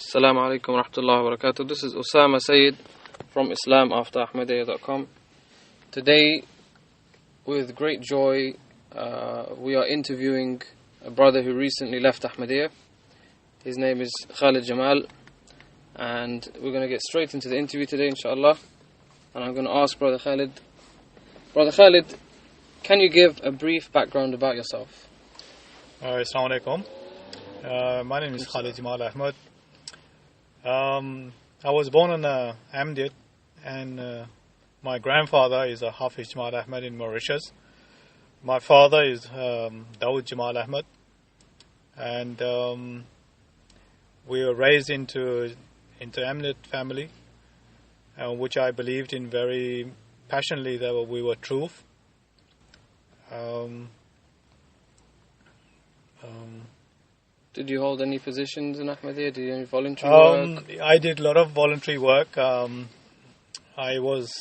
Assalamu alaikum wa rahmatullahi wa barakatuh. This is Osama Sayyid from IslamAfterAhmadiyya.com. Today, with great joy, we are interviewing a brother who recently left Ahmadiyya. His name is Khalid Jamal, and we're going to get straight into the interview today, inshallah. And I'm going to ask Brother Khalid, can you give a brief background about yourself? Assalamu alaikum. My name is Khalid Jamal Ahmad. I was born in Ahmadiyya, and my grandfather is a Hafiz Jamal Ahmad in Mauritius. My father is Dawood Jamal Ahmad, and we were raised into Ahmadiyya family, which I believed in very passionately that we were truth. Did you hold any positions in Ahmadiyya? Did you do any voluntary work? I did a lot of voluntary work. I was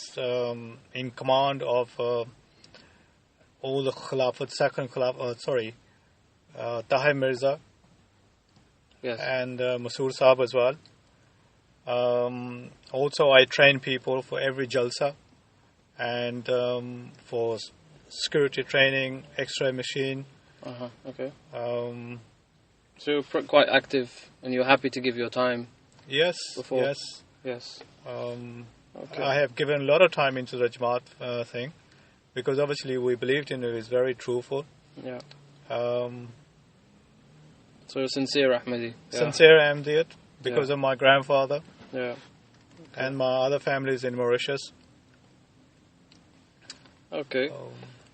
in command of all the Khilafat, second Khilafat, Tahir Mirza, Yes. and Masoor Saab as well. Also, I trained people for every jalsa and for security training, X-ray machine. Okay. So you're quite active, and you're happy to give your time. Yes, Before. yes. Okay. I have given a lot of time into the Jamaat thing, because obviously we believed in it. It was very truthful. Yeah. So So you're sincere Ahmadi. Yeah. sincere Ahmadiyyat because of my grandfather Yeah. and my other families in Mauritius. Okay.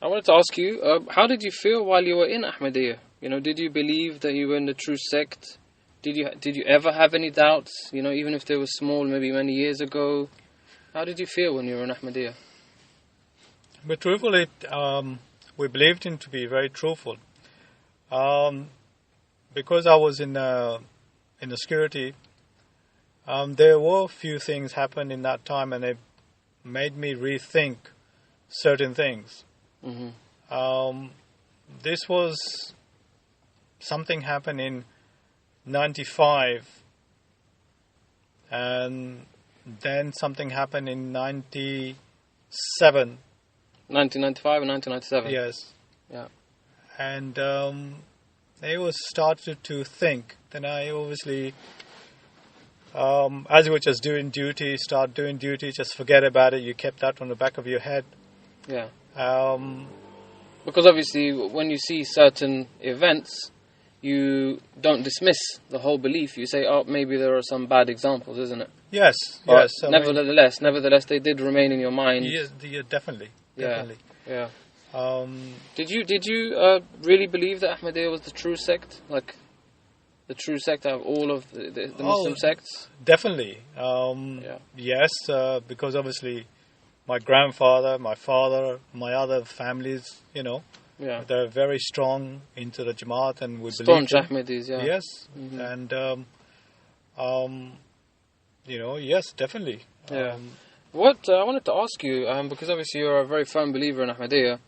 I wanted to ask you, how did you feel while you were in Ahmadiyya? You know, did you believe that you were in the true sect? Did you ever have any doubts? You know, even if they were small, maybe many years ago. How did you feel when you were in Ahmadiyya? But truthfully, we believed in to be very truthful. Because I was in the security, there were a few things happened in that time, and it made me rethink certain things. Mm-hmm. This was something happened in 95, and then something happened in 97. 1995 and 1997. Yes. Yeah. And I was started to think. Then I obviously, as you were just doing duty, start doing duty, just forget about it. You kept that on the back of your head. Yeah. Um, Because obviously, when you see certain events, you don't dismiss the whole belief. You say, oh, maybe there are some bad examples, isn't it? yes, But yes. I mean, nevertheless, they did remain in your mind. yes, definitely, Yeah. definitely. Yeah. Um, Did you really believe that Ahmadiyya was the true sect? Like, the true sect out of all of the Muslim sects? Definitely. Yeah. Yes, because obviously my grandfather, my father, my other families, Yeah. they're very strong into the Jamaat, and we Staunch believe them. Ahmadis, yeah. Yes, Mhm. and yes, definitely. Yeah. What I wanted to ask you, because obviously you're a very firm believer in Ahmadiyya,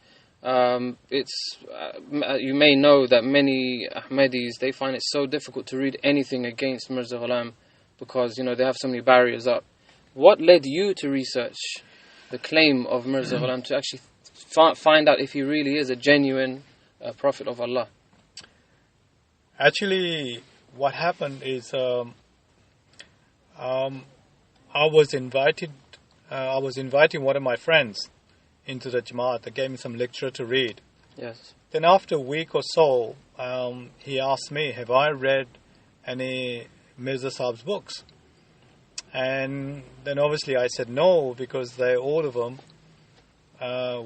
you may know that many Ahmadis, they find it so difficult to read anything against Mirza Ghulam because, they have so many barriers up. What led you to research the claim of Mirza Ghulam, to actually find out if he really is a genuine prophet of Allah? Actually, what happened is I was inviting one of my friends into the Jamaat. They gave me some literature to read. Yes. Then after a week or so, he asked me, have I read any Mirza Sahib's books? And then obviously I said no, because all of them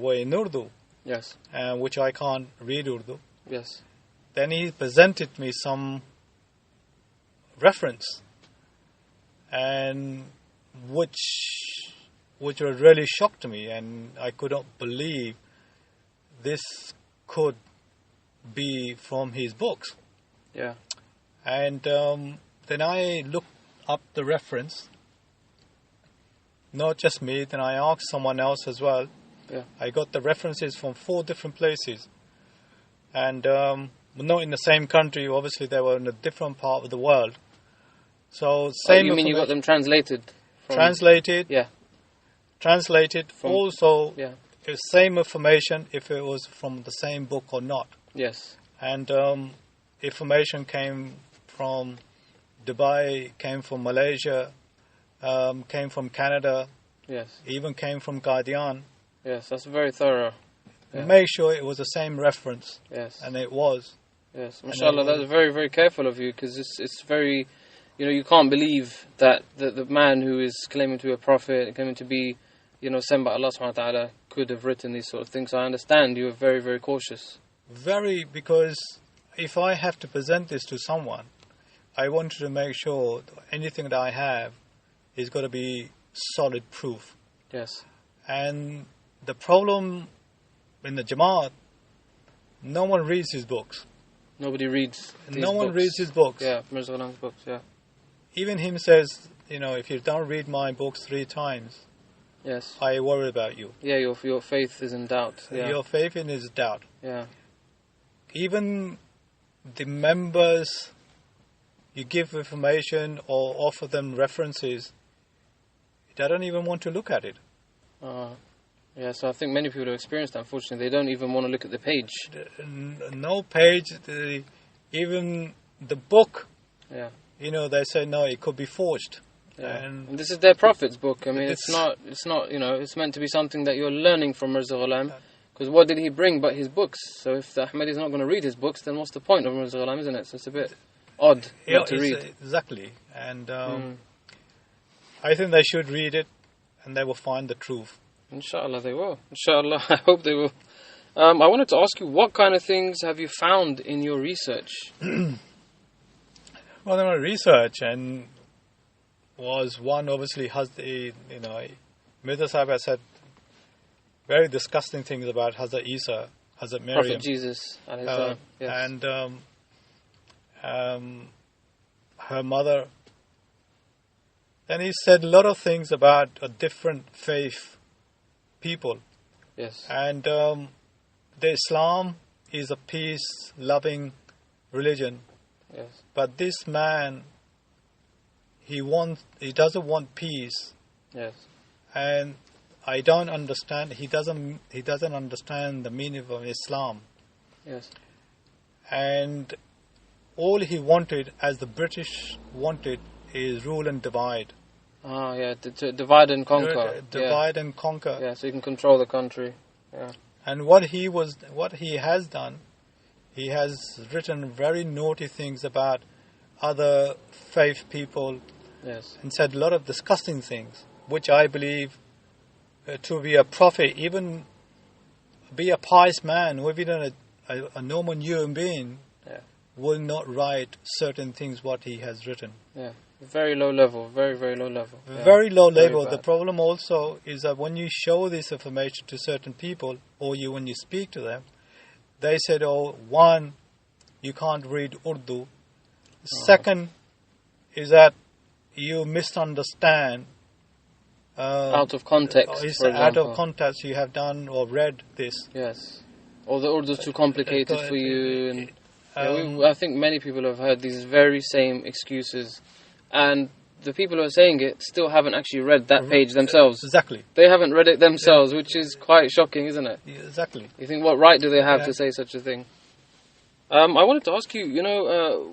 were in Urdu, Yes. which I can't read Urdu. Yes. Then he presented me some reference, and which really shocked me, and I could not believe this could be from his books. Yeah. And then I looked up the reference, not just me, then I asked someone else as well. Yeah. I got the references from 4 different places, and not in the same country. Obviously, they were in a different part of the world. So same. You mean you got them translated? Translated. Yeah. Translated. Also, yeah. the same information if it was from the same book or not. Yes. And information came from Dubai, came from Malaysia, came from Canada. Yes. Even came from Guardian. Yes, that's very thorough. Yeah. Make sure it was the same reference. Yes. And it was. Yes, mashallah, that's very, very careful of you, because it's very, you can't believe that the man who is claiming to be a prophet, claiming to be, sent by Allah subhanahu wa ta'ala, could have written these sort of things. So I understand you are very, very cautious. Very, because if I have to present this to someone, I wanted to make sure anything that I have is got to be solid proof. Yes. And the problem in the Jamaat, no one reads his books. Nobody reads these No one books. reads his books. Yeah, Mirza Ghulam's books, yeah. Even him says, if you don't read my books 3 times, yes, I worry about you. Yeah, your faith is in doubt. Yeah. Your faith in is doubt. Yeah. Even the members, you give information or offer them references, they don't even want to look at it. Yeah, so I think many people have experienced that, unfortunately. They don't even want to look at the page. No page, even the book. Yeah. They say, no, it could be forged. Yeah. And this is their prophet's book. I mean, it's not, it's meant to be something that you're learning from Mirza Ghulam. Because what did he bring but his books? So if the Ahmadi is not going to read his books, then what's the point of Mirza Ghulam, isn't it? So it's a bit odd not to read. Exactly. And I think they should read it, and they will find the truth. Inshallah they will. Inshallah, I hope they will. I wanted to ask you, what kind of things have you found in your research? Well, in my research, and was one obviously has the, Mirza Sahib has said very disgusting things about Hazrat Isa, Hazrat Maryam. Prophet Jesus. Yes. And her mother. Then he said a lot of things about a different faith people. Yes. And the Islam is a peace-loving religion. Yes. But this man, he doesn't want peace. Yes. And I don't understand. He doesn't understand the meaning of Islam. Yes. And all he wanted, as the British wanted, is rule and divide. Yeah, to divide and conquer. Divide and conquer. Yeah, so you can control the country. Yeah. And what he has done, he has written very naughty things about other faith people. Yes. And said a lot of disgusting things, which I believe to be a prophet, even be a pious man, or even a normal human being, will not write certain things what he has written. Yeah. Very low level, very, very low level. Yeah. Very low level. The problem also is that when you show this information to certain people, or when you speak to them, they said, one, you can't read Urdu. Second is that you misunderstand. Out of context, It's out of context you have done or read this. Yes. Or the Urdu is too complicated for you. And I think many people have heard these very same excuses. And the people who are saying it still haven't actually read that page themselves. Exactly. They haven't read it themselves, which is quite shocking, isn't it? Exactly. You think, what right do they have to say such a thing? I wanted to ask you,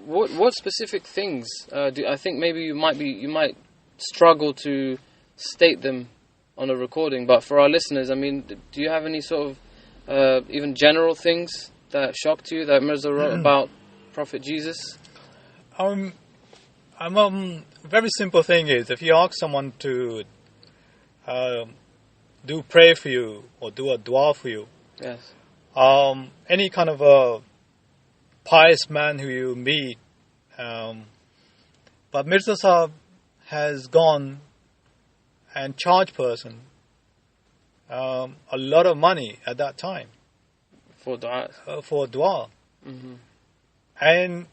what specific things I think maybe you might struggle to state them on a recording, but for our listeners, I mean, do you have any sort of even general things that shocked you that Mirza wrote about Prophet Jesus? Very simple thing is, if you ask someone to do pray for you or do a dua for you, yes, any kind of a pious man who you meet, but Mirza Sahib has gone and charged person a lot of money at that time for dua. Mm-hmm. And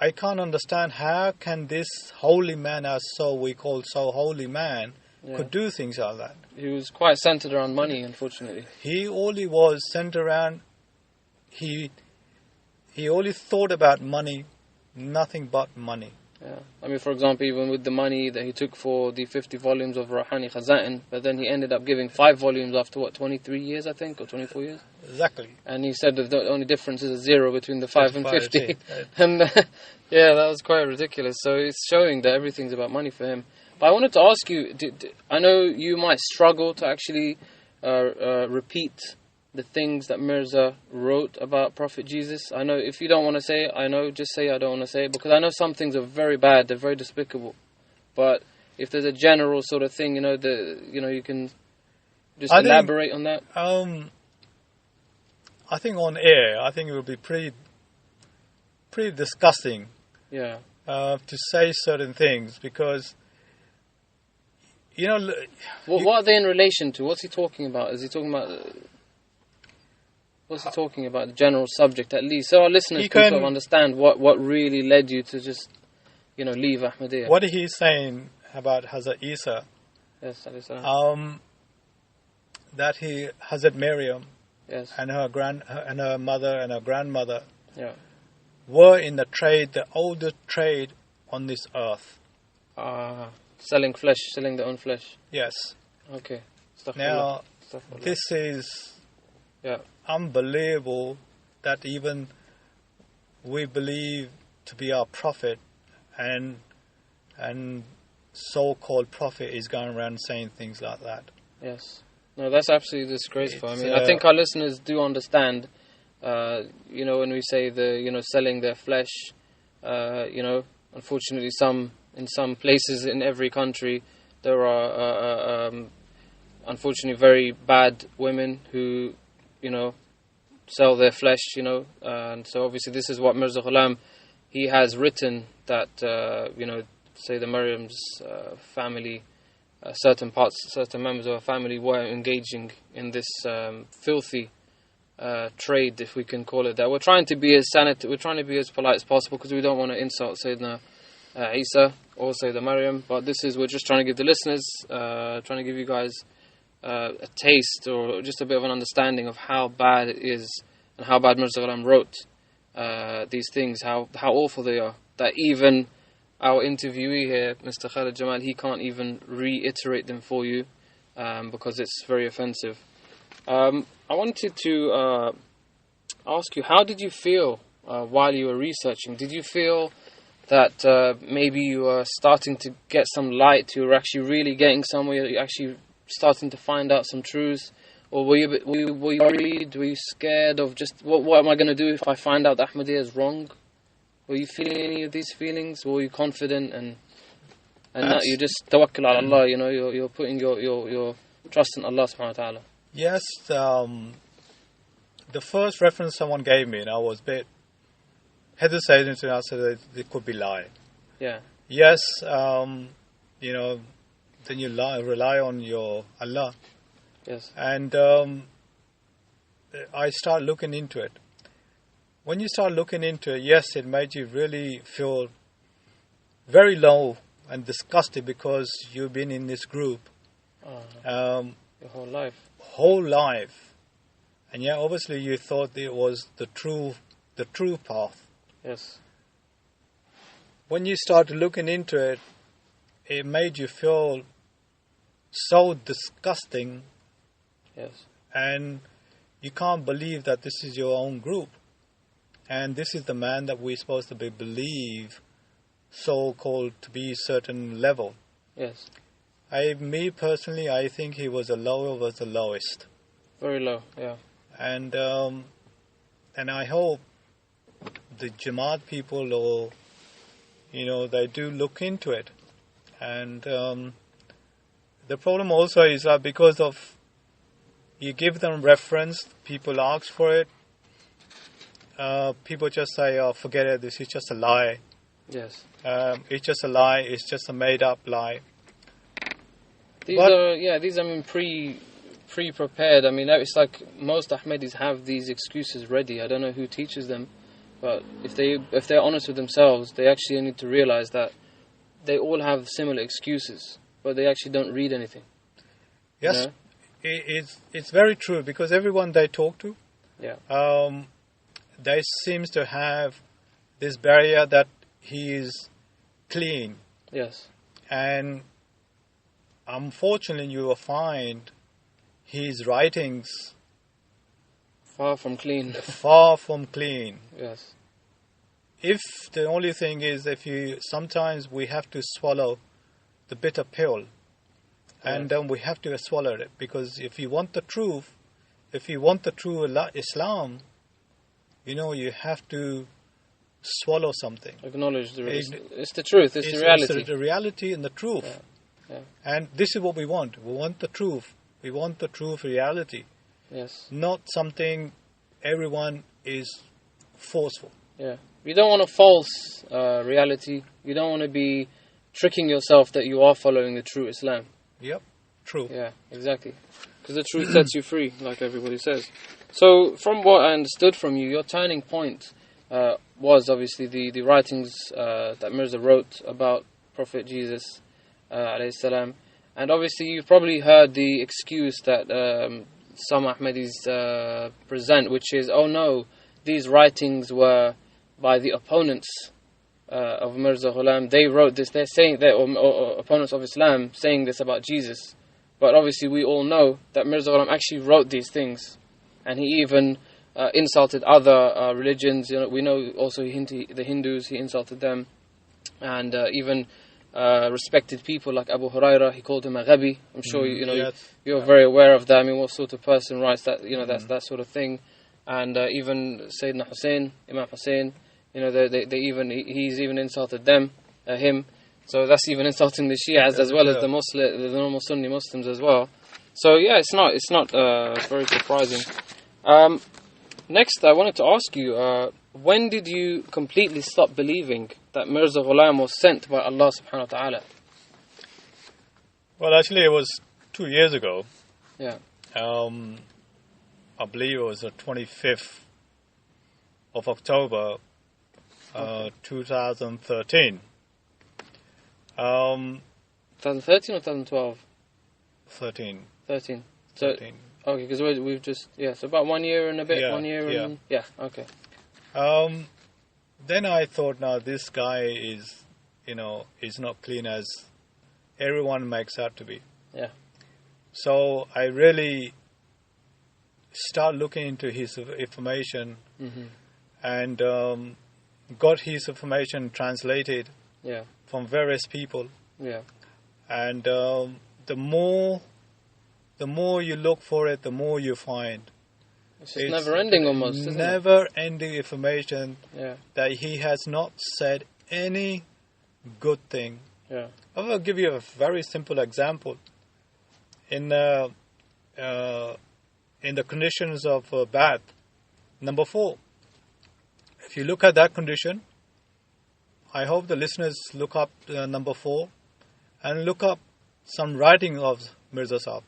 I can't understand how can this holy man, we call so holy man, could do things like that. He was quite centered around money, unfortunately. He only was centered around, he only thought about money, nothing but money. Yeah. I mean, for example, even with the money that he took for the 50 volumes of Rawhani Khaza'in, but then he ended up giving 5 volumes after, 23 years, I think, or 24 years? Exactly. And he said that the only difference is a 0 between the 5 and 50. Right. And yeah, that was quite ridiculous. So it's showing that everything's about money for him. But I wanted to ask you, I know you might struggle to actually repeat the things that Mirza wrote about Prophet Jesus. I know if you don't want to say it, I know, just say I don't want to say it, because I know some things are very bad, they're very despicable. But if there's a general sort of thing, you can just elaborate on that. I think on air, I think it would be pretty disgusting. Yeah. To say certain things, because what are they in relation to? What's he talking about? Is he talking about? What's he talking about? The general subject, at least, so our listeners can sort of understand what really led you to just, leave Ahmadiyya. What he's saying about Hazrat Isa, yes, that Hazrat Maryam, yes, and her mother and her grandmother, yeah, were in the trade, the oldest trade on this earth. Selling flesh, selling their own flesh. Yes. Okay. Now, this is unbelievable that even we believe to be our prophet and so-called prophet is going around saying things like that. Yes. No, that's absolutely disgraceful. I mean, I think our listeners do understand, when we say selling their flesh, unfortunately in some places in every country, there are, unfortunately, very bad women who, sell their flesh, and so obviously this is what Mirza Ghulam, he has written that, say the Maryam's family, certain members of her family were engaging in this filthy trade, if we can call it that. We're trying to be as polite as possible, because we don't want to insult Sayyidina Isa or Sayyidina Maryam, but we're just trying to give the listeners, trying to give you guys a taste or just a bit of an understanding of how bad it is and how bad Mirza Ghulam wrote these things, how awful they are, that even our interviewee here, Mr. Khalid Jamal, he can't even reiterate them for you because it's very offensive. I wanted to ask you, how did you feel while you were researching? Did you feel that maybe you were starting to get some light, you were actually really getting somewhere, you're actually starting to find out some truths? Or were you worried, were you scared of just, what am I going to do if I find out that Ahmadiyya is wrong? Were you feeling any of these feelings? Were you confident and that you just tawakkul ala Allah, you're putting your trust in Allah subhanahu wa ta'ala? Yes, the first reference someone gave me, and I was a bit hesitant, and I said it could be lie. Yeah. Yes, then you rely on your Allah. Yes. And I start looking into it. When you start looking into it, yes, it made you really feel very low and disgusted, because you've been in this group your whole life. And yeah, obviously you thought it was the true path. Yes. When you started looking into it, it made you feel so disgusting. Yes. And you can't believe that this is your own group. And this is the man that we're supposed to believe, so-called to be certain level. Yes. Me personally, I think he was the lowest. Very low, yeah. And I hope the Jamaat people, or they do look into it. And the problem also is that because of you give them reference, people ask for it. People just say, "Oh, forget it. This is just a lie." Yes. It's just a lie. It's just a made-up lie. These are pre-prepared. I mean, it's like most Ahmadis have these excuses ready. I don't know who teaches them, but if they're honest with themselves, they actually need to realize that they all have similar excuses, but they actually don't read anything. Yes, it's very true, because everyone they talk to, they seems to have this barrier that he is clean. Yes. And unfortunately, you will find his writings Far from clean. far from clean. Yes. If the only thing is, sometimes we have to swallow the bitter pill, and then we have to swallow it, because if you want the truth, if you want the true Islam, you have to swallow something. Acknowledge it's the truth. It's the reality. It's the reality and the truth. Yeah. And this is what we want. We want the truth. We want the truth reality. Yes. Not something everyone is forceful. Yeah. You don't want a false reality. You don't want to be tricking yourself that you are following the true Islam. Yep. True. Yeah, exactly. Because the truth sets you free, like everybody says. So, from what I understood from you, your turning point was obviously the writings that Mirza wrote about Prophet Jesus, alayhi salam. And obviously you've probably heard the excuse that some Ahmadis present, which is, oh no, these writings were by the opponents of Mirza Ghulam. They wrote this, they're saying that, or opponents of Islam saying this about Jesus. But obviously we all know that Mirza Ghulam actually wrote these things, and he even insulted other religions. We know also the Hindus, he insulted them, and even respected people like Abu Huraira. He called him a ghabi. I'm sure you're very aware of that. I mean, what sort of person writes that? That's that sort of thing. And even Sayyidina Hussein, Imam Hussein, he's even insulted him. So that's even insulting the Shias as well as the normal Sunni Muslims as well. So yeah, it's not very surprising. Next, I wanted to ask you, when did you completely stop believing that Mirza Ghulam was sent by Allah subhanahu wa ta'ala? Well, actually, it was 2 years ago. Yeah. I believe it was the 25th of October, 2013. 2013 or 2012? 13. 13. So, 13. Okay, because we've just, so about 1 year and a bit, okay. Then I thought, now this guy is not clean as everyone makes out to be. Yeah. So I really start looking into his information, and got his information translated from various people. Yeah. And the more you look for it, the more you find. It's just never ending almost, isn't it? Never ending information that he has not said any good thing. Yeah. I will give you a very simple example. In the conditions of bath, number 4. If you look at that condition, I hope the listeners look up number 4 and look up some writing of Mirza Sahib.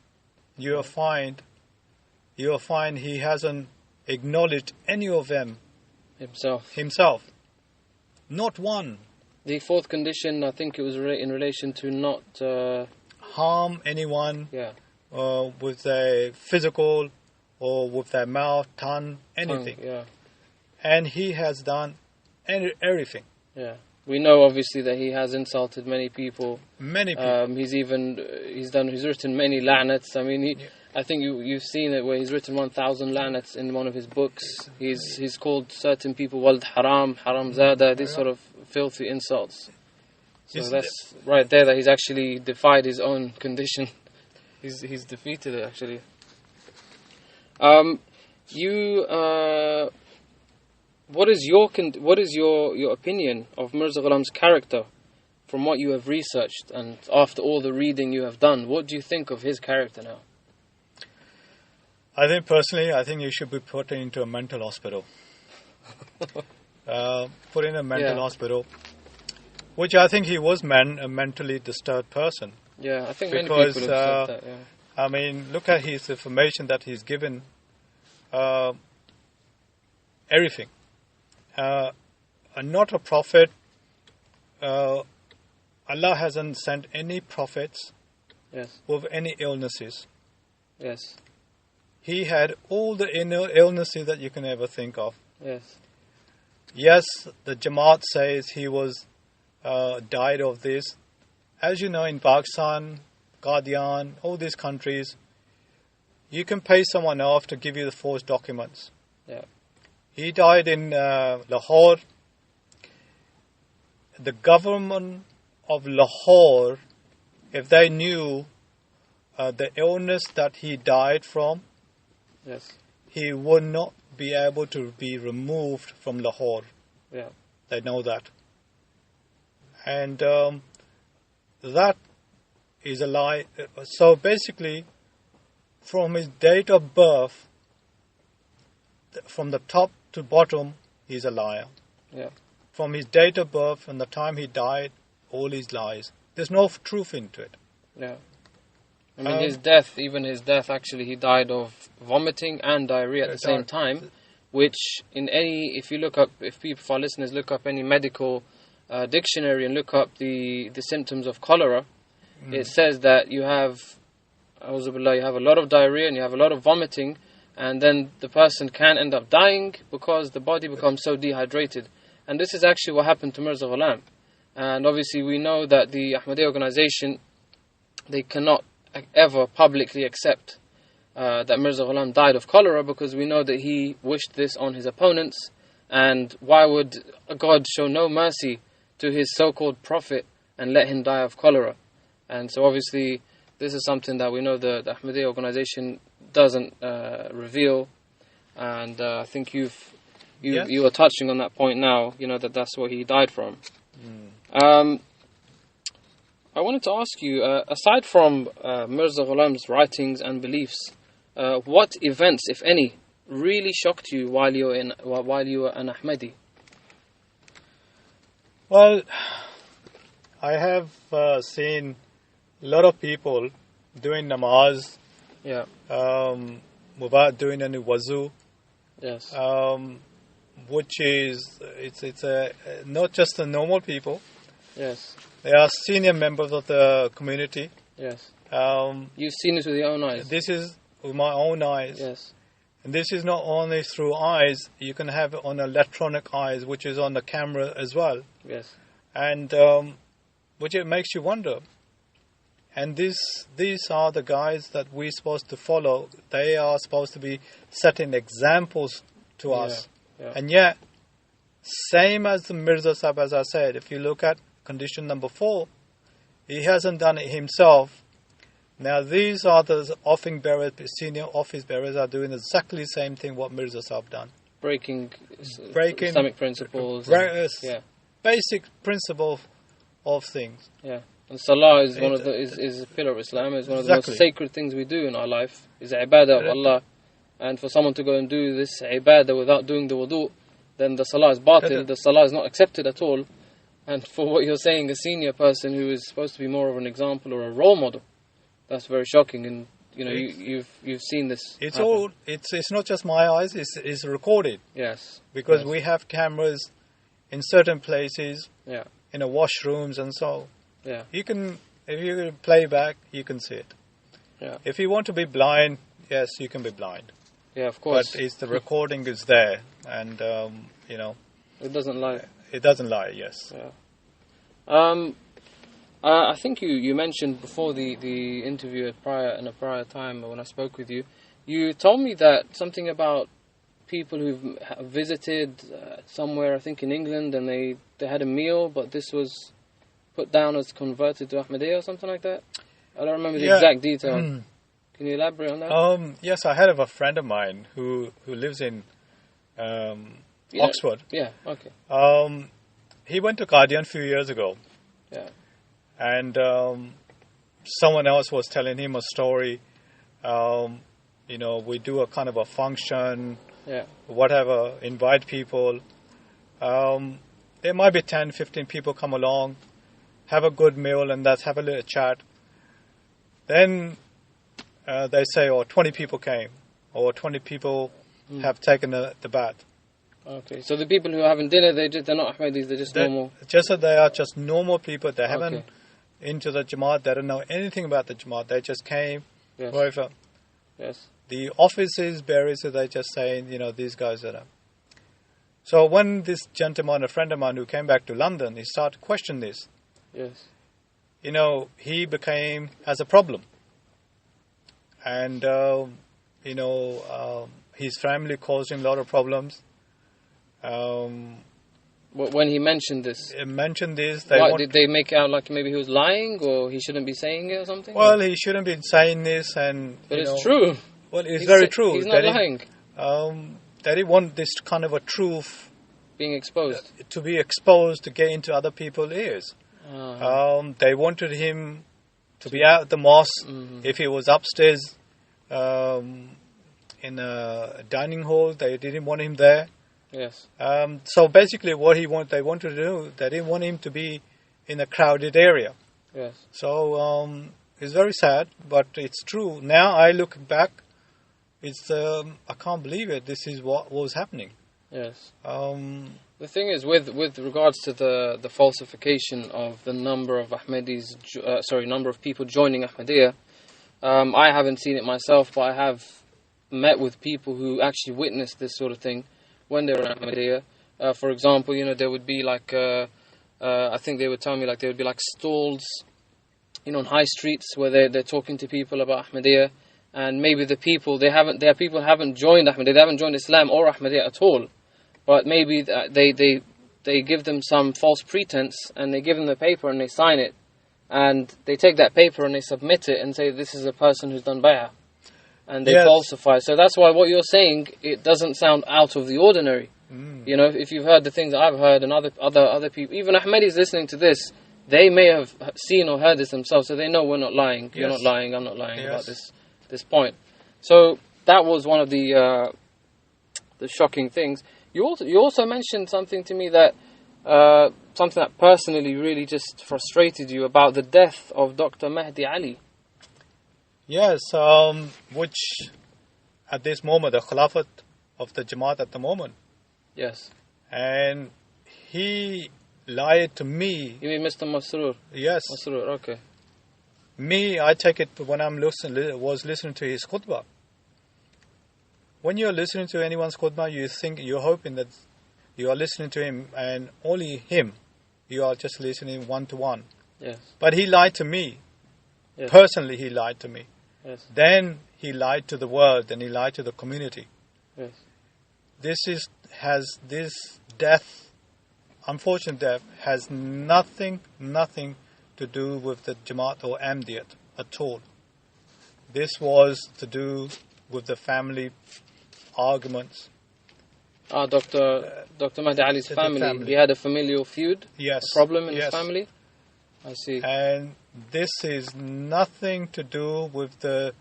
You will find he hasn't acknowledged any of them himself. Not one. The 4th condition, I think it was in relation to not harm anyone. Yeah. With their physical or with their mouth, tongue, anything. Yeah. And he has done everything. Yeah. We know obviously that he has insulted many people. Many people. He's written many la'nats. I mean, I think you've seen it where he's written 1,000 la'nats in one of his books. He's called certain people walad haram, haramzada, these sort of filthy insults. So that's right there that he's actually defied his own condition. He's defeated it actually. What is your opinion of Mirza Ghulam's character from what you have researched and after all the reading you have done? What do you think of his character now? I think personally, he should be put into a mental hospital. Put in a mental hospital, which I think he was a mentally disturbed person. Yeah, I think many people have said that. Yeah. I mean, look at his information that he's given. Everything. Not a prophet. Allah hasn't sent any prophets with any illnesses. Yes. He had all the illnesses that you can ever think of. Yes. Yes, the Jamaat says he was died of this. As you know, in Pakistan, Qadian, all these countries, you can pay someone off to give you the forged documents. Yeah. He died in Lahore. The government of Lahore, if they knew the illness that he died from, Yes. he would not be able to be removed from Lahore. Yeah. They know that. And that is a lie. So basically, from his date of birth, from the top to bottom, he's a liar. Yeah. From his date of birth and the time he died, all his lies. There's no truth into it. Yeah. I mean, his death, actually, he died of vomiting and diarrhea at the same time, which if our listeners look up any medical dictionary and look up the symptoms of cholera, it says that you have a lot of diarrhea and you have a lot of vomiting, and then the person can end up dying because the body becomes so dehydrated. And this is actually what happened to Mirza Ghulam. And obviously we know that the Ahmadiyya organization, they cannot ever publicly accept that Mirza Ghulam died of cholera, because we know that he wished this on his opponents. And why would God show no mercy to his so-called prophet and let him die of cholera? And so obviously this is something that we know the Ahmadiyya organization doesn't reveal. And I think you are touching on that point now, that's what he died from. I wanted to ask you, aside from Mirza Ghulam's writings and beliefs, what events, if any, really shocked you while you were an Ahmadi? Well, I have seen a lot of people doing namaz, without doing any wuzu. Yes. Which is it's not just the normal people. Yes. They are senior members of the community. Yes. You've seen it with your own eyes. This is with my own eyes. Yes. And this is not only through eyes. You can have it on electronic eyes, which is on the camera as well. Yes. And which it makes you wonder. And these are the guys that we're supposed to follow. They are supposed to be setting examples to us. Yeah. And yet, same as the Mirza Sahib, as I said, if you look at condition number 4, he hasn't done it himself. Now these are the office bearers, senior office bearers are doing exactly the same thing what Mirza Sahib done. Breaking Islamic principles. Basic principle of things. Yeah. And Salah is is a pillar of Islam. It's one of the most sacred things we do in our life. Is ibadah of Allah. And for someone to go and do this ibadah without doing the wudu, then the Salah is batil. The Salah is not accepted at all. And for what you're saying, a senior person who is supposed to be more of an example or a role model, that's very shocking. And you've seen this. It's happen. It's not just my eyes. It's recorded. Yes. Because we have cameras in certain places. Yeah. In the washrooms and so. Yeah. If you play back, you can see it. Yeah. If you want to be blind, yes, you can be blind. Yeah, of course. But the recording is there, and it doesn't lie. It doesn't lie. Yes. Yeah. I think you mentioned before the interview in a prior time when I spoke with you, you told me that something about people who've visited somewhere, I think in England, and they had a meal, but this was put down as converted to Ahmadiyya or something like that. I don't remember the exact detail. Can you elaborate on that? Yes, I had a friend of mine who lives in Oxford. Yeah, okay. He went to Qadian a few years ago. Yeah. And someone else was telling him a story. We do a kind of a function, whatever, invite people. There might be 10, 15 people come along, have a good meal, and have a little chat. Then they say, 20 people came, or 20 people have taken the bath. Okay, so the people who are having dinner, they're not Ahmadis, they're just normal? Just that they are just normal people. They haven't into the Jamaat. They don't know anything about the Jamaat. They just came, whatever. Yes. The offices bearers, they're just saying, these guys are. So when this gentleman, a friend of mine who came back to London, he started to question this. Yes. He has a problem. And, his family caused him a lot of problems. When he mentioned this? Did they make it out like maybe he was lying or he shouldn't be saying it or something? Well, he shouldn't be saying this. But it's true. Well, it's very true. He's not lying. That he want this kind of a truth being exposed to be exposed to get into other people's ears. They wanted him to be out at the mosque. If he was upstairs in a dining hall, they didn't want him there. Yes. So basically, they wanted to do, they didn't want him to be in a crowded area. Yes. So it's very sad, but it's true. Now I look back. I can't believe it. This is what was happening. Yes. The thing is, with regards to the falsification of the number of number of people joining Ahmadiyya, I haven't seen it myself, but I have met with people who actually witnessed this sort of thing when they were in Ahmadiyya. For example, there would be like, I think they would tell me, like there would be like stalls, on high streets where they're talking to people about Ahmadiyya. And maybe their people haven't joined Ahmadiyya, they haven't joined Islam or Ahmadiyya at all. But maybe they give them some false pretense and they give them the paper and they sign it. And they take that paper and they submit it and say, this is a person who's done bay'ah. And they falsify. So that's why what you're saying, it doesn't sound out of the ordinary. If you've heard the things that I've heard and other people, even Ahmadis listening to this, they may have seen or heard this themselves, so they know we're not lying. You're not lying, I'm not lying about this point. So that was one of the shocking things. You also mentioned something to me that something that personally really just frustrated you about the death of Dr. Mahdi Ali. Yes, which at this moment the Khilafat of the Jamaat at the moment. Yes. And he lied to me. You mean Mr. Masroor? Yes. Masroor, okay. Me, I take it when was listening to his khutbah. When you're listening to anyone's khutbah, you're hoping that you are listening to him and only him. You are just listening one to one. Yes. But he lied to me. Yes. Personally, he lied to me. Yes. Then he lied to the world, and he lied to the community. Yes. This death, unfortunate death, has nothing to do with the Jamaat or Ahmadiyyat at all. This was to do with the family arguments. Dr. Mahdi Ali's family. He had a familial feud? Yes. A problem in his family? I see. And this is nothing to do with the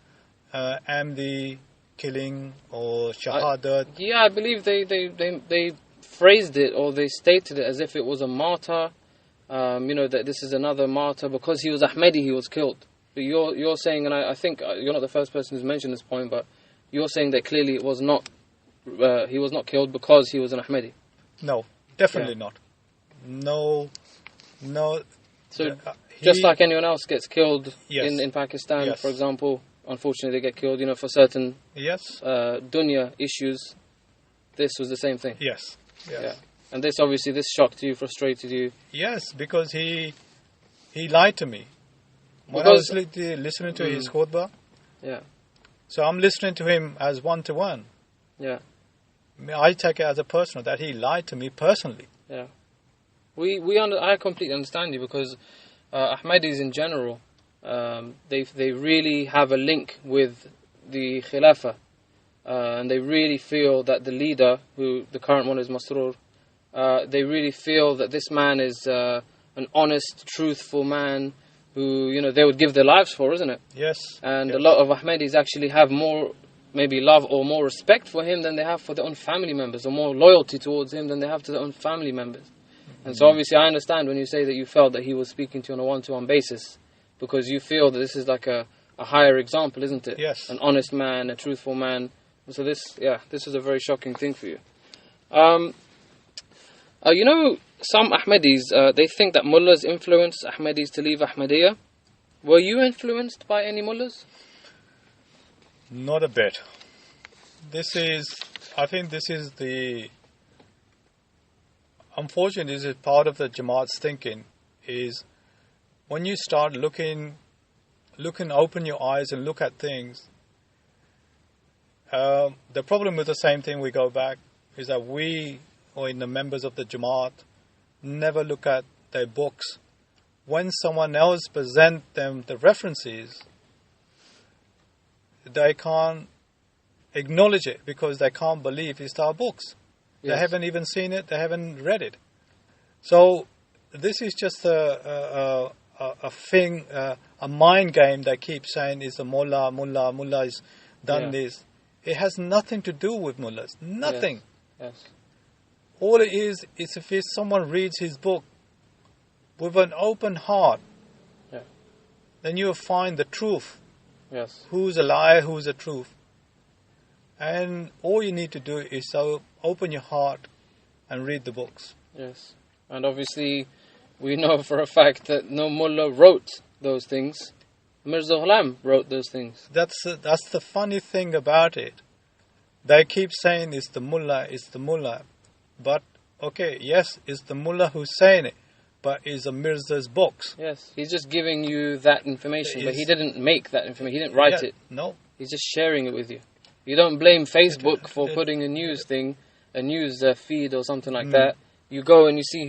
Ahmadi killing or Shahadat. I believe they phrased it or they stated it as if it was a martyr. That this is another martyr because he was Ahmadi, he was killed. But you're saying, and I think you're not the first person who's mentioned this point, but you're saying that clearly it was not. He was not killed because he was an Ahmadi. No, definitely not. No. So just like anyone else gets killed yes. in Pakistan, yes. for example, unfortunately they get killed, for certain dunya issues. This was the same thing. Yes. Yeah. And this shocked you, frustrated you. Yes, because he lied to me. When I was listening to his khutbah. Yeah. So I'm listening to him as one to one. Yeah. I take it as a personal that he lied to me personally. Yeah. I completely understand you because Ahmadis in general, they really have a link with the Khilafah, and they really feel that the leader, who the current one is Masroor, they really feel that this man is an honest, truthful man who they would give their lives for, isn't it? Yes. And a lot of Ahmadis actually have more maybe love or more respect for him than they have for their own family members, or more loyalty towards him than they have to their own family members. And so obviously I understand when you say that you felt that he was speaking to you on a one-to-one basis, because you feel that this is like a higher example, isn't it? Yes. An honest man, a truthful man. So this is a very shocking thing for you. Some Ahmadis, they think that mullahs influence Ahmadis to leave Ahmadiyya. Were you influenced by any mullahs? Not a bit. I think this is unfortunately, this is part of the Jamaat's thinking, is when you start looking, open your eyes and look at things, the problem with the same thing, we go back, is that we, or in the members of the Jamaat, never look at their books. When someone else presents them the references, they can't acknowledge it because they can't believe it's our books. Yes. They haven't even seen it, they haven't read it. So this is just a thing, a mind game they keep saying is the mullah has done this. It has nothing to do with mullahs. Nothing. Yes. All it is if someone reads his book with an open heart, then you'll find the truth. Yes. Who's a liar, who's the truth. And all you need to do is open your heart and read the books. Yes. And obviously, we know for a fact that no mullah wrote those things. Mirza Ghulam wrote those things. That's the funny thing about it. They keep saying it's the mullah. But, okay, yes, it's the mullah who's saying it. But it's a Mirza's books. Yes, he's just giving you that information, but he didn't make that information. He didn't write it. No. He's just sharing it with you. You don't blame Facebook for putting a news thing, a news feed or something like that. You go and you see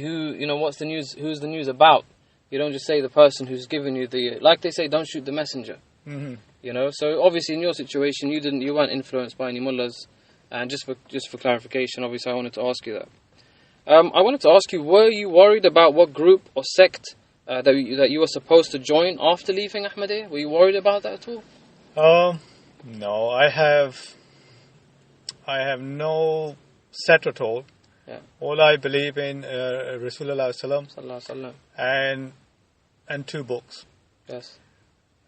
what's the news, who's the news about. You don't just say the person who's given you like they say, don't shoot the messenger. Mm-hmm. So obviously in your situation, you weren't influenced by any mullahs. And just for clarification, obviously I wanted to ask you that. I wanted to ask you, were you worried about what group or sect that you were supposed to join after leaving Ahmadiyya? Were you worried about that at all? No, I have no set at all. Yeah. All I believe in Rasulullah Sallallahu and two books. Yes.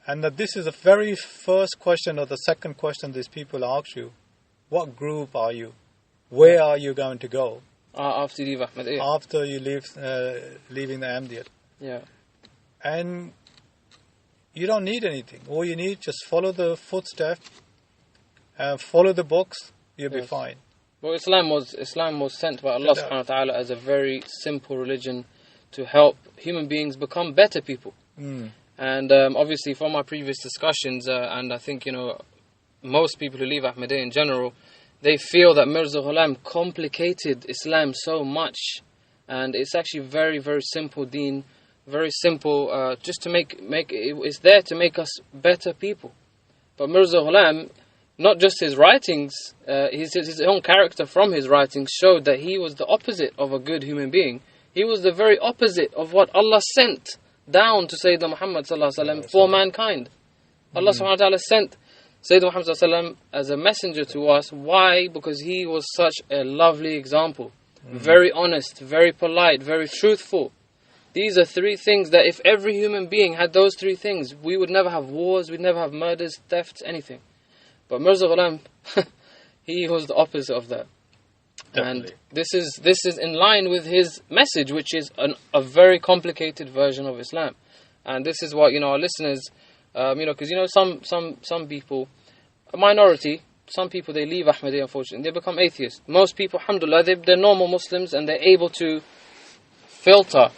And that this is the very first question or the second question these people ask you. What group are you? Where are you going to go? After you leave Ahmadiyya. After you leaving the Ahmadiyya. Yeah. And you don't need anything. All you need, just follow the footsteps, follow the books, you'll be fine. Well, Islam was sent by Allah subhanahu wa ta'ala as a very simple religion to help human beings become better people. And obviously from our previous discussions, and I think, most people who leave Ahmadiyya in general, they feel that Mirza Ghulam complicated Islam so much, and it's actually very, very simple deen, very simple, just to make it's there to make us better people. But Mirza Ghulam, not just his writings, his own character from his writings showed that he was the opposite of a good human being. He was the very opposite of what Allah sent down to Sayyidina Muhammad sallallahu alaihi wasallam for mankind. Allah subhanahu wa ta'ala sent Sayyidina Muhammad sallallahu alaihi wasallam as a messenger to us. Why? Because he was such a lovely example. Very honest, very polite, very truthful. These are three things that if every human being had those three things, we would never have wars, we'd never have murders, thefts, anything. But Mirza Ghulam, he was the opposite of that. Definitely. And this is in line with his message, which is a very complicated version of Islam. And this is what, our listeners, because, some people, a minority, some people, they leave Ahmadiyya, unfortunately, they become atheists. Most people, alhamdulillah, they're normal Muslims and they're able to filter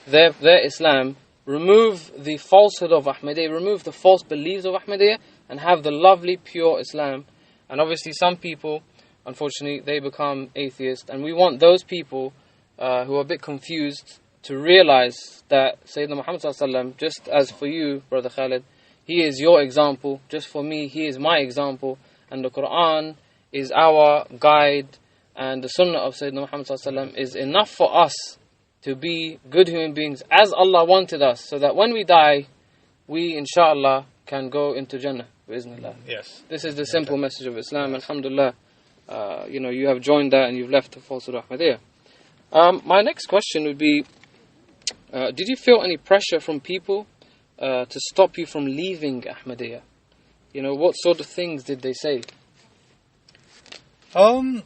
their Islam, remove the falsehood of Ahmadiyya, remove the false beliefs of Ahmadiyya, and have the lovely, pure Islam. And obviously some people, unfortunately, they become atheists. And we want those people who are a bit confused to realize that Sayyidina Muhammad sallallahu alaihi wasallam, just as for you, Brother Khalid, he is your example. Just for me, he is my example. And the Quran is our guide. And the Sunnah of Sayyidina Muhammad sallallahu alaihi wasallam is enough for us to be good human beings as Allah wanted us. So that when we die, we, inshallah, can go into Jannah. Yes. This is the simple message of Islam. Alhamdulillah, you have joined that and you've left the falsehood of Ahmadiyya. My next question would be, did you feel any pressure from people to stop you from leaving Ahmadiyya? What sort of things did they say? Actually,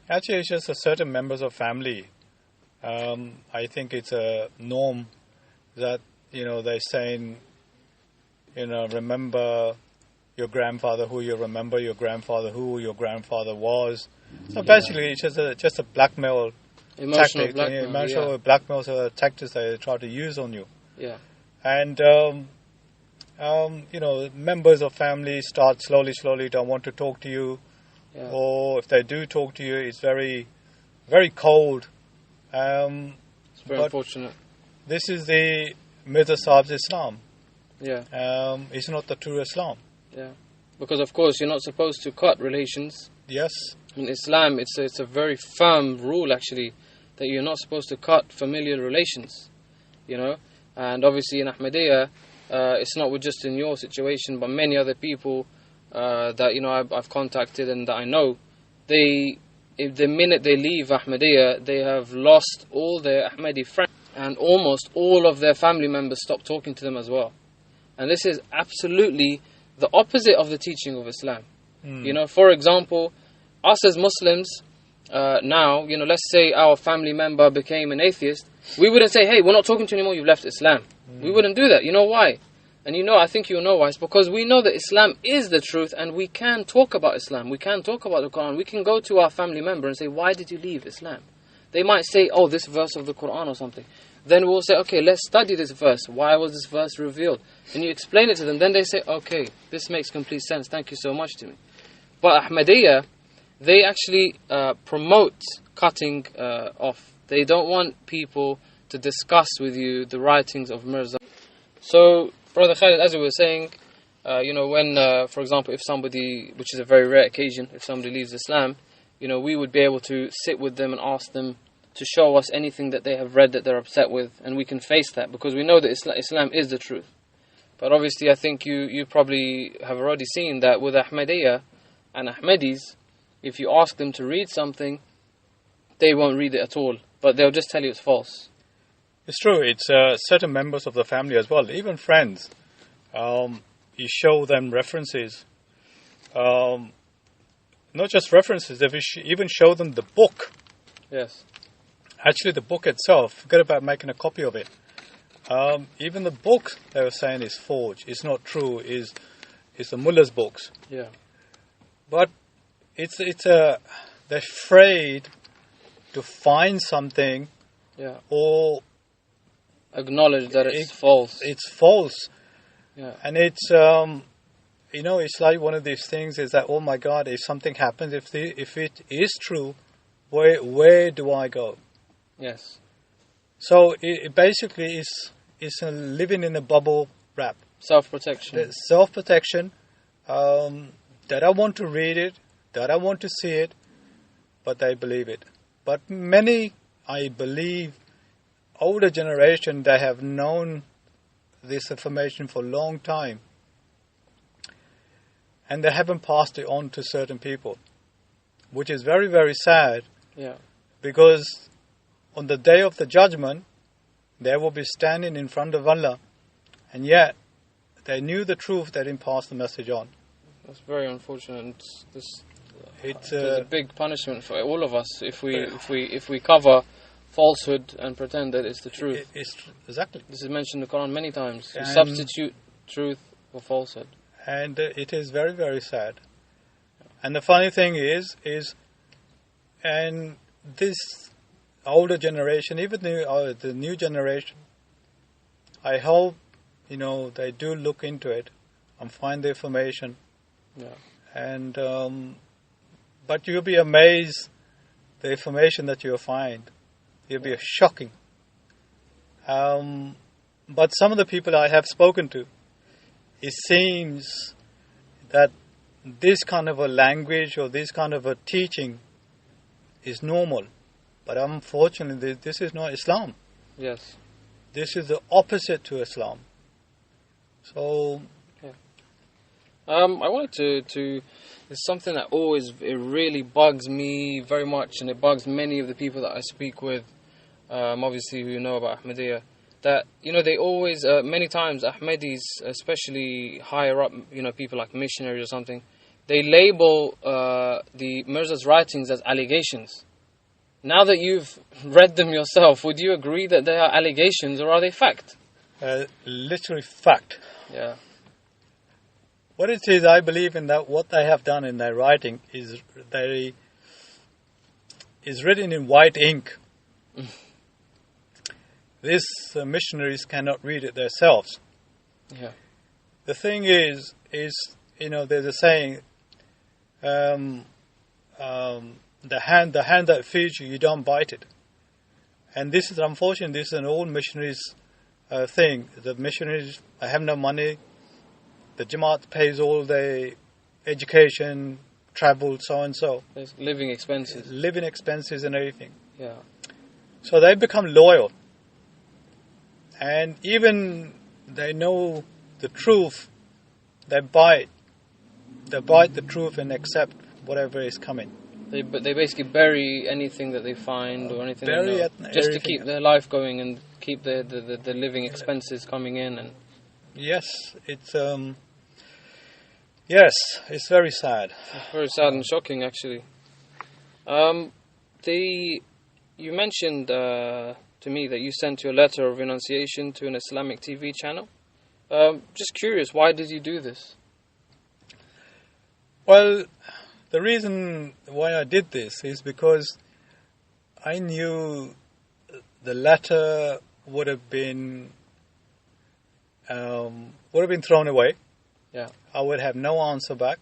it's just a certain members of family. I think it's a norm that, they're saying, remember your grandfather, who you was. So basically, it's just a blackmail Emotional tactics, blackmail. emotional blackmail tactics they try to use on you. Yeah. And members of family start slowly don't want to talk to you, or if they do talk to you, it's very, very cold. It's very unfortunate. This is the Mirza Sahib's Islam. Yeah. It's not the true Islam. Yeah. Because of course you're not supposed to cut relations. Yes. In Islam, it's a very firm rule actually that you're not supposed to cut familial relations. And obviously in Ahmadiyya, it's not just in your situation, but many other people that I've contacted and that I know, if the minute they leave Ahmadiyya, they have lost all their Ahmadi friends, and almost all of their family members stop talking to them as well. And this is absolutely the opposite of the teaching of Islam. For example, us as Muslims now, let's say our family member became an atheist, we wouldn't say, hey, we're not talking to you anymore, you've left Islam. We wouldn't do that. You know why? And I think you know why. It's because we know that Islam is the truth, and we can talk about Islam. We can talk about the Quran. We can go to our family member and say, why did you leave Islam? They might say, oh, this verse of the Quran or something. Then we'll say, okay, let's study this verse. Why was this verse revealed? And you explain it to them. Then they say, okay, this makes complete sense. Thank you so much to me. But Ahmadiyya, they actually promote cutting off. They don't want people to discuss with you the writings of Mirza. So, Brother Khalid, as we were saying, when, for example, if somebody, which is a very rare occasion, if somebody leaves Islam, we would be able to sit with them and ask them to show us anything that they have read that they're upset with, and we can face that, because we know that Islam is the truth. But obviously, I think you probably have already seen that with Ahmadiyya and Ahmadis, if you ask them to read something, they won't read it at all, but they'll just tell you it's false. It's true. It's certain members of the family as well, even friends. You show them references. Not just references, they even show them the book. Yes. Actually, the book itself, forget about making a copy of it. Even the book they were saying is forged. It's not true. It's the mullah's books. Yeah. But they're afraid to find something. Yeah. Or acknowledge that it's false. It's false. Yeah. And it's it's like one of these things is that, oh my God, if something happens, if it is true, where do I go? Yes. So it basically is living in a bubble wrap. Self-protection. Self-protection. That I want to read it, that I want to see it, but they believe it. But many, I believe, older generation, they have known this information for a long time, and they haven't passed it on to certain people, which is very, very sad. Yeah. Because on the day of the judgment, they will be standing in front of Allah, and yet they knew the truth, they didn't pass the message on. That's very unfortunate. It's a big punishment for all of us if we cover falsehood and pretend that it's the truth. Exactly. This is mentioned in the Quran many times. You substitute truth for falsehood. And it is very, very sad. And the funny thing is and this older generation, even the new generation, I hope, they do look into it and find the information. Yeah. And but you'll be amazed the information that you'll find. It'll be shocking. But some of the people I have spoken to, it seems that this kind of a language or this kind of a teaching is normal. But unfortunately, this is not Islam. Yes. This is the opposite to Islam. So... I wanted to it's something that it really bugs me very much, and it bugs many of the people that I speak with, obviously who know about Ahmadiyya, that, they always, many times Ahmadis, especially higher up, people like missionaries or something, they label the Mirza's writings as allegations. Now that you've read them yourself, would you agree that they are allegations, or are they fact? Literally fact. Yeah. What it is, I believe in that what they have done in their writing is written in white ink. These missionaries cannot read it themselves. Yeah. The thing is, there's a saying, the hand that feeds you, you don't bite it. And this is, unfortunately, this is an old missionaries thing. The missionaries have no money. The Jamaat pays all their education, travel, so and so. There's living expenses. Living expenses and everything. Yeah. So they become loyal. And even they know the truth, they bite the truth and accept whatever is coming. They basically bury anything that they find or anything they know, just to keep their life going and keep the living expenses coming in. And yes, it's very sad. It's very sad and shocking, actually. You mentioned to me that you sent your letter of renunciation to an Islamic TV channel. Just curious, why did you do this? Well, the reason why I did this is because I knew the letter would have been thrown away. Yeah. I would have no answer back.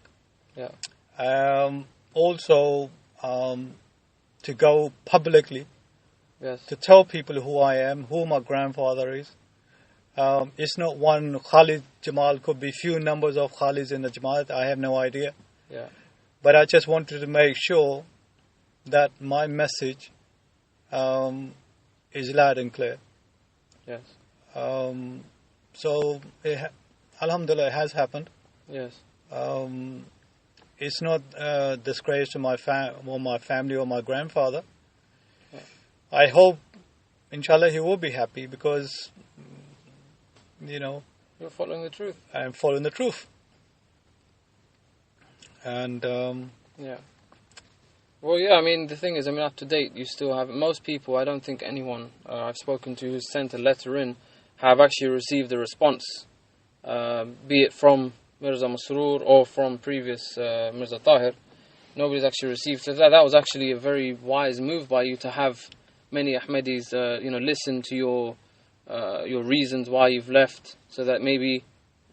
Yeah. Also, to go publicly. Yes. To tell people who I am, who my grandfather is. It's not one Khalid Jamal, could be few numbers of Khalids in the Jamaat. I have no idea. Yeah. But I just wanted to make sure that my message is loud and clear. Yes. So, Alhamdulillah, it has happened. Yes. It's not a disgrace to my family or my grandfather. Yeah. I hope, inshallah, he will be happy because, you're following the truth. I'm following the truth. And yeah. Well, yeah. I mean, the thing is, up to date, you still have most people. I don't think anyone I've spoken to who's sent a letter in have actually received a response, be it from Mirza Masroor or from previous Mirza Tahir. Nobody's actually received. So that was actually a very wise move by you to have many Ahmadis, listen to your reasons why you've left, so that maybe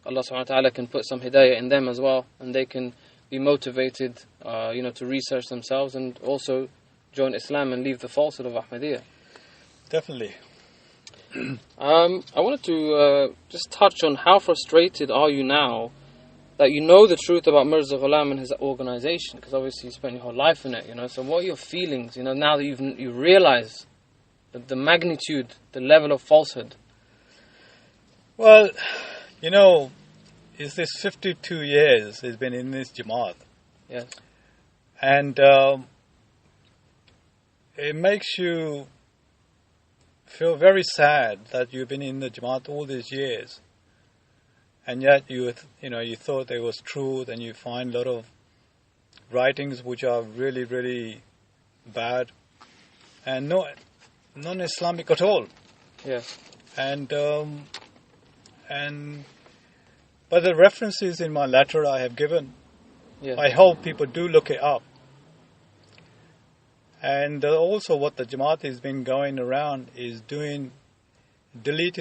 Allah subhanahu wa ta'ala can put some hidayah in them as well, and they can be motivated, to research themselves and also join Islam and leave the falsehood of Ahmadiyya. Definitely. I wanted to just touch on how frustrated are you now that you know the truth about Mirza Ghulam and his organization, because obviously you spent your whole life in it, so what are your feelings, now that you realize the magnitude, the level of falsehood? Well, is this 52 years he's been in this Jamaat. Yes. And it makes you feel very sad that you've been in the Jamaat all these years. And yet you thought it was truth, and you find a lot of writings which are really, really bad and non-Islamic at all. Yes. But the references in my letter I have given, yes. I hope people do look it up. And also what the Jamaat has been going around is deleting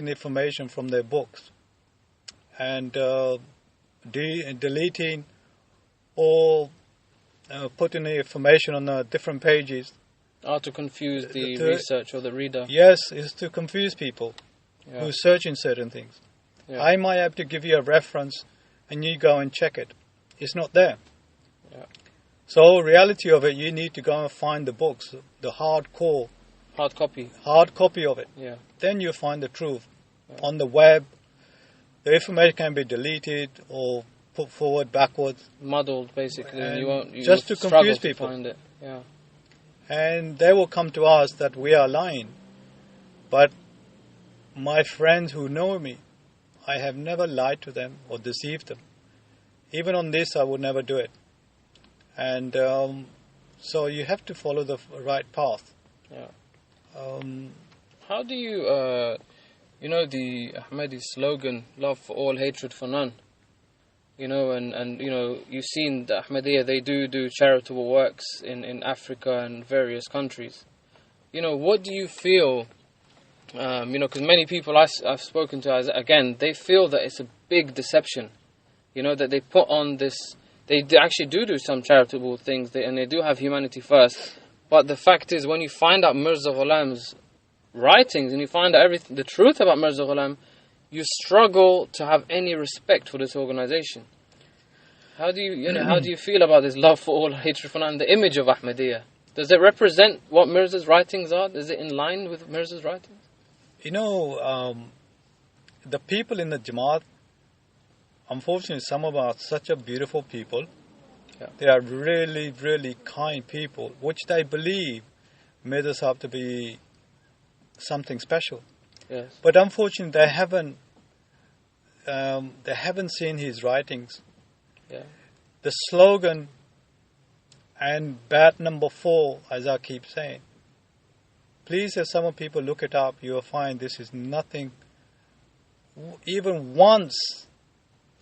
information from their books. And deleting or putting the information on different pages. To confuse the research or the reader. Yes, is to confuse people who are searching certain things. Yeah. I might have to give you a reference and you go and check it. It's not there. Yeah. So reality of it, you need to go and find the books, the hard copy of it. Yeah. Then you find the truth. Yeah. On the web, the information can be deleted or put forward, backwards. Muddled, basically. And you just to confuse people. To find it. Yeah. And they will come to us that we are lying. But my friends who know me, I have never lied to them or deceived them. Even on this, I would never do it. And so you have to follow the right path. Yeah. How do you, the Ahmadi slogan, love for all, hatred for none? You've seen the Ahmadiyya, they do charitable works in Africa and various countries. what do you feel? Because many people I've spoken to, again, they feel that it's a big deception. That they put on this. They actually do some charitable things, and they do have humanity first. But the fact is, when you find out Mirza Ghulam's writings and you find out the truth about Mirza Ghulam, you struggle to have any respect for this organization. How do you feel about this love for all, hatred for none, and the image of Ahmadiyya? Does it represent what Mirza's writings are? Is it in line with Mirza's writings? The people in the Jamaat, unfortunately, some of them are such a beautiful people. Yeah. They are really, really kind people, which they believe Mirza Sahib to be something special. Yes. But unfortunately, they haven't seen his writings. Yeah. The slogan and bat number 4, as I keep saying. Please, if some people look it up, you will find this is nothing. Even once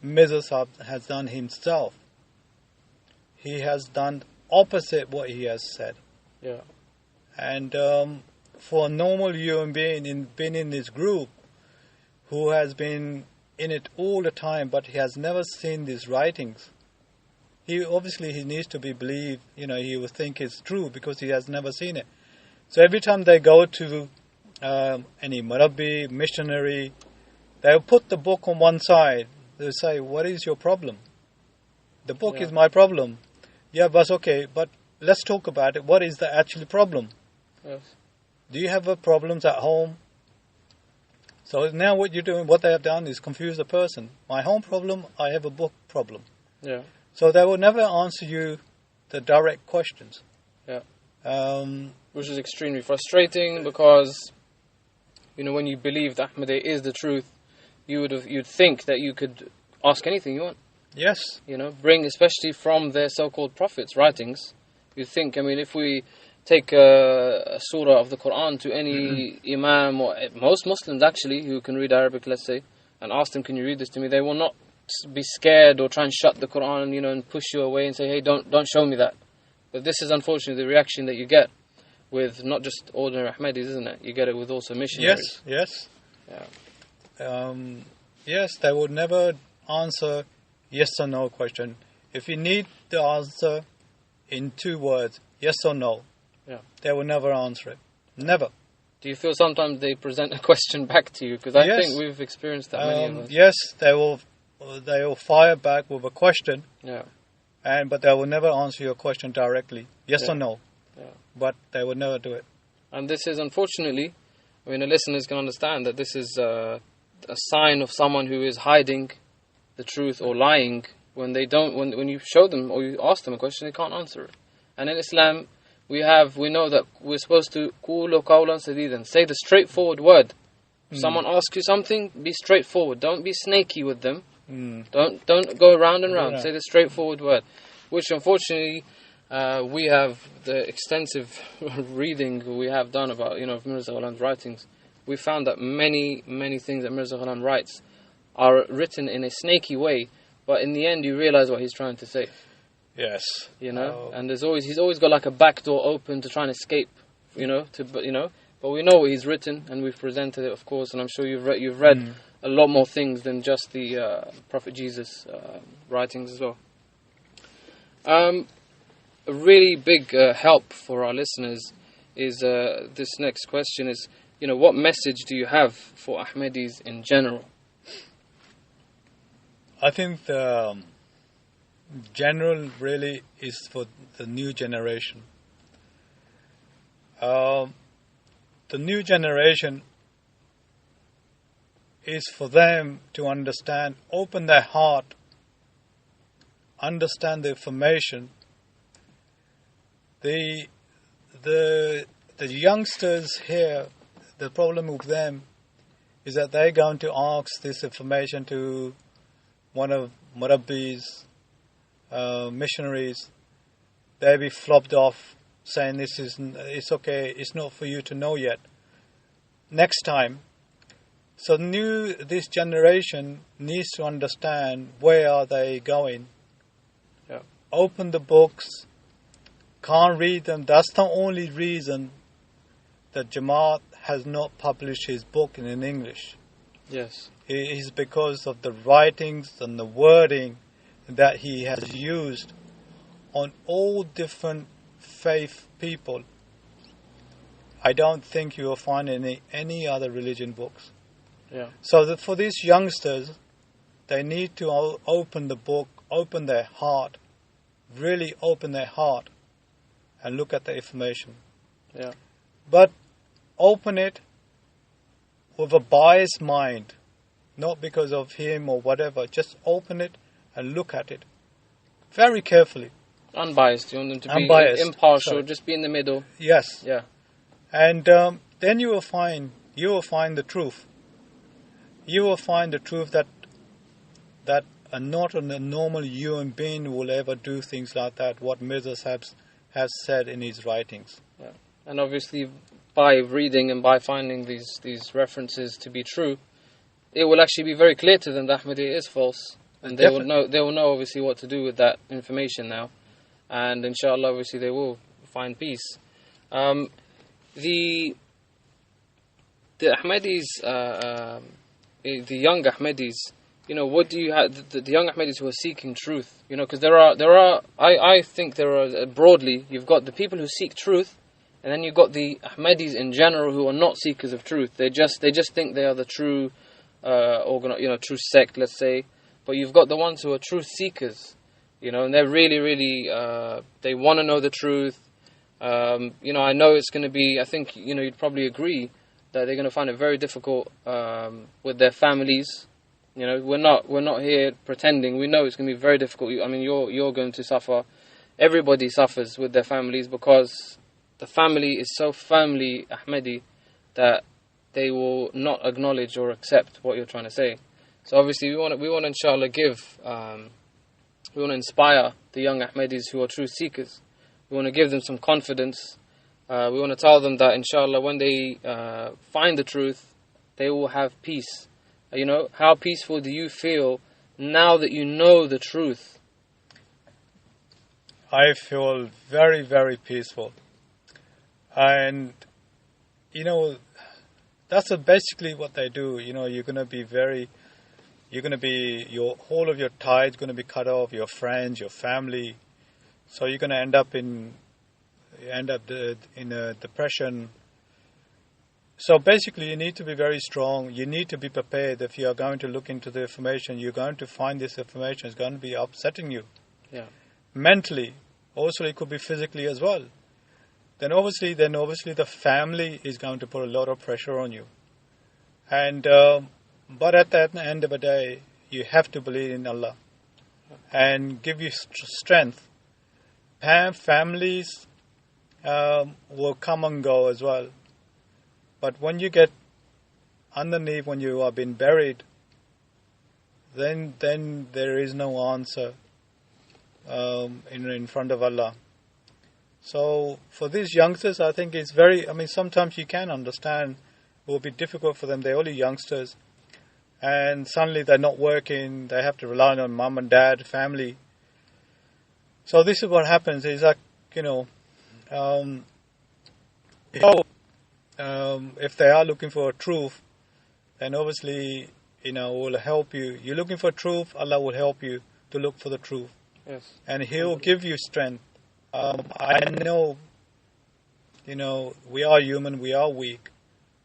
Mirza Sahib has done himself, he has done opposite what he has said. Yeah. And for a normal human being been in this group who has been in it all the time, but he has never seen these writings, he needs to be believed. He will think it's true because he has never seen it. So every time they go to any Murabbi, missionary, they'll put the book on one side. They'll say, "What is your problem?" The book is my problem. Yeah, but okay, but let's talk about it. What is the actual problem? Yes. Do you have problems at home? So now what they have done is confuse the person. My home problem, I have a book problem. Yeah. So they will never answer you the direct questions. Yeah. Which is extremely frustrating because, when you believe that Ahmadiyya is the truth, you'd think that you could ask anything you want. Yes. Bring, especially from their so-called prophets' writings. You'd think, if we take a surah of the Quran to any imam, or most Muslims actually, who can read Arabic, let's say, and ask them, "Can you read this to me?" They will not be scared or try and shut the Quran, and push you away and say, "Hey, don't show me that." But this is unfortunately the reaction that you get with not just ordinary Ahmadis, isn't it? You get it with also missionaries. Yes. Yeah. Yes, they would never answer yes or no question. If you need the answer in 2 words, yes or no, they will never answer it. Never. Do you feel sometimes they present a question back to you? Because I think we've experienced that many of us. Yes, they will fire back with a question. Yeah. But they will never answer your question directly, yes or no. Yeah. But they will never do it. And this is, unfortunately, the listeners can understand that this is a sign of someone who is hiding the truth or lying when they don't. When you show them or you ask them a question, they can't answer it. And in Islam, we know that we're supposed to qulu qawlan sadidan, say the straightforward word. If someone asks you something, be straightforward. Don't be snaky with them. Don't go around and round. Say the straightforward word. Which unfortunately, we have the extensive reading we have done about Mirza Ghulam's writings. We found that many things that Mirza Ghulam writes are written in a snaky way, but in the end you realize what he's trying to say. Yes. And he's always got like a back door open to try and escape. But we know what he's written, and we've presented it, of course. And I'm sure you've read a lot more things than just the Prophet Jesus writings as well. A really big help for our listeners is this next question: is what message do you have for Ahmadis in general? I think the general really is for the new generation. The new generation is for them to understand, open their heart, understand the information. The youngsters here, the problem with them is that they're going to ask this information to one of Murabbis, missionaries. They'll be flopped off, saying it's okay, it's not for you to know yet. Next time. So this generation needs to understand where are they going. Yeah. Open the books, can't read them. That's the only reason the Jamaat has not published his book in English. Yes. It is because of the writings and the wording that he has used on all different faith people. I don't think you will find any other religion books. Yeah. So for these youngsters, they need to open the book, open their heart, really open their heart and look at the information. Yeah. But open it with a biased mind, not because of him or whatever. Just open it and look at it very carefully. Unbiased. You want them to be Unbiased. impartial, Sorry. just be in the middle. Yes. Yeah. And then you will find the truth. You will find the truth that not a normal human being will ever do things like that. What Mirza has said in his writings. Yeah. And obviously, by reading and by finding these references to be true, it will actually be very clear to them that Ahmadiyya is false, and they will know obviously what to do with that information now, and inshallah obviously they will find peace. The Ahmadis, the young Ahmadis, what do you have? The young Ahmadis who are seeking truth, because I think there are broadly, you've got the people who seek truth, and then you've got the Ahmadis in general who are not seekers of truth. They just think they are the true, true sect, let's say. But you've got the ones who are truth seekers, and they're really, really, they want to know the truth. I know it's going to be, I think, you'd probably agree that they're going to find it very difficult with their families. We're not here pretending. We know it's going to be very difficult. I mean, you're going to suffer. Everybody suffers with their families because the family is so firmly Ahmadi that they will not acknowledge or accept what you're trying to say. So obviously we want to inshallah we want to inspire the young Ahmadis who are truth seekers. We want to give them some confidence. We want to tell them that inshallah when they find the truth, they will have peace. How peaceful do you feel now that you know the truth? I feel very, very peaceful. And, that's basically what they do. You're going to be all of your ties going to be cut off, your friends, your family. So you're going to end up in a depression. So basically, you need to be very strong. You need to be prepared. If you are going to look into the information, you're going to find this information is going to be upsetting you. Yeah. Mentally. Also, it could be physically as well. Then obviously the family is going to put a lot of pressure on you. And but at the end of the day, you have to believe in Allah and give you strength. Families will come and go as well. But when you get underneath, when you are being buried, then there is no answer in front of Allah. So for these youngsters, I think it's sometimes you can understand it will be difficult for them. They're only youngsters. And suddenly they're not working. They have to rely on mom and dad, family. So this is what happens. Is like, if they are looking for truth, then obviously, will help you. You're looking for truth, Allah will help you to look for the truth. Yes. And He'll give you strength. I know, we are human, we are weak,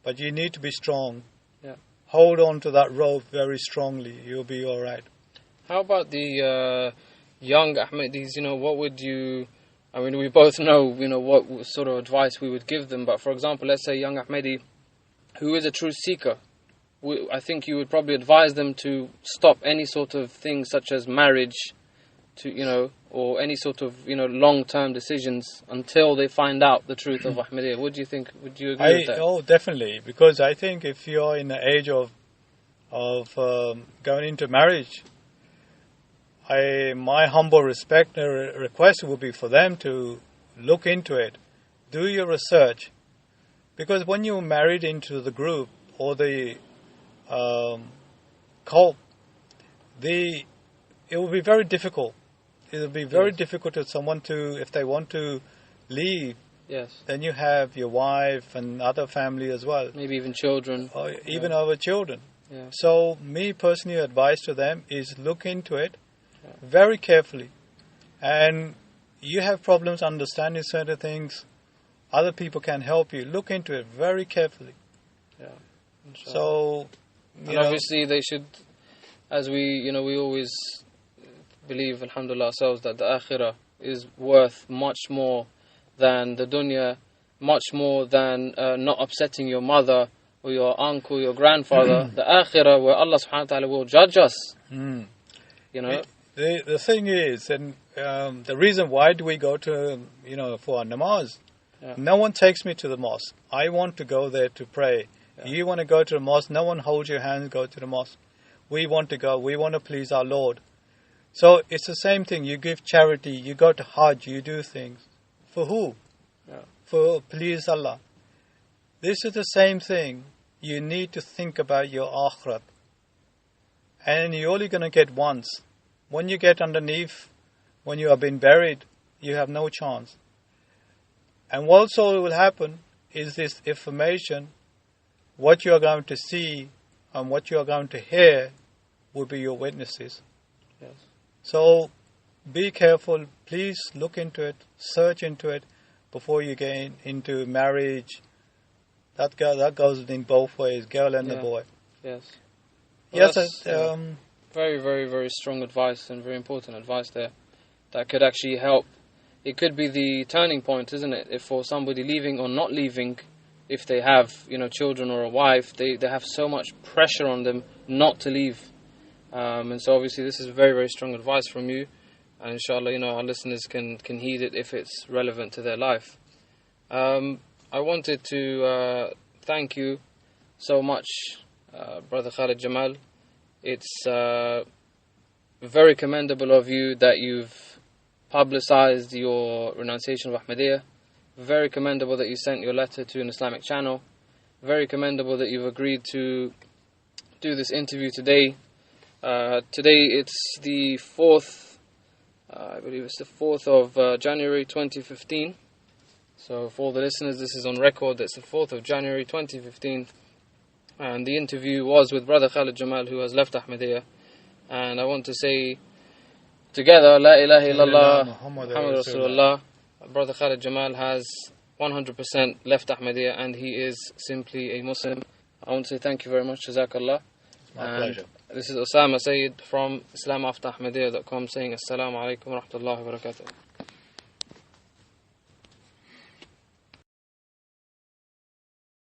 but you need to be strong. Yeah. Hold on to that rope very strongly. You'll be all right. How about the young Ahmadis? What would you... I mean, we both know, what sort of advice we would give them. But for example, let's say a young Ahmadi who is a truth seeker. I think you would probably advise them to stop any sort of thing such as marriage, or any sort of, long-term decisions until they find out the truth of Ahmadiyya. What do you think? Would you agree with that? Oh, definitely. Because I think if you're in the age of going into marriage, my humble request would be for them to look into it, do your research, because when you're married into the group or the cult, it will be very difficult. It will be very difficult to someone if they want to leave Yes. Then you have your wife and other family as well. Maybe even children. Or even our children. Yeah. So, me personally advice to them is look into it very carefully. And you have problems understanding certain things, other people can help you. Look into it very carefully. Yeah. So, and obviously they should, as we always believe, alhamdulillah, ourselves, that the akhirah is worth much more than the dunya, much more than not upsetting your mother or your uncle, your grandfather. The akhirah, where Allah subhanahu wa ta'ala will judge us. The thing is, and the reason why do we go to, for our namaz? Yeah. No one takes me to the mosque. I want to go there to pray. Yeah. You want to go to the mosque, no one holds your hand, go to the mosque. We want to go, we want to please our Lord. So it's the same thing. You give charity, you go to Hajj, you do things. For who? Yeah. For please Allah. This is the same thing. You need to think about your akhirat. And you're only going to get once. When you get underneath, when you have been buried, you have no chance. And also will happen is this information, what you are going to see and what you are going to hear will be your witnesses. Yes. So be careful. Please look into it, search into it before you get into marriage. That goes in both ways, girl and the boy. Yes. Well, yes. Very, very, very strong advice and very important advice there. That could actually help. It could be the turning point, isn't it? If for somebody leaving or not leaving, if they have, children or a wife, they have so much pressure on them not to leave. And so obviously this is very, very strong advice from you. And inshallah, our listeners can heed it if it's relevant to their life. I wanted to thank you so much, Brother Khalid Jamal. It's very commendable of you that you've publicized your renunciation of Ahmadiyya. Very commendable that you sent your letter to an Islamic channel. Very commendable that you've agreed to do this interview today. Today it's the 4th, I believe it's the 4th of January 2015. So for all the listeners, this is on record. It's the 4th of January 2015. And the interview was with Brother Khalid Jamal, who has left Ahmadiyya. And I want to say together, La ilaha illallah, Muhammad Rasulullah. Brother Khalid Jamal has 100% left Ahmadiyya and he is simply a Muslim. I want to say thank you very much, Jazakallah. My pleasure. This is Osama Sayyid from IslamAfterAhmadiyya.com saying Assalamu alaikum wa rahmatullahi wa barakatuh.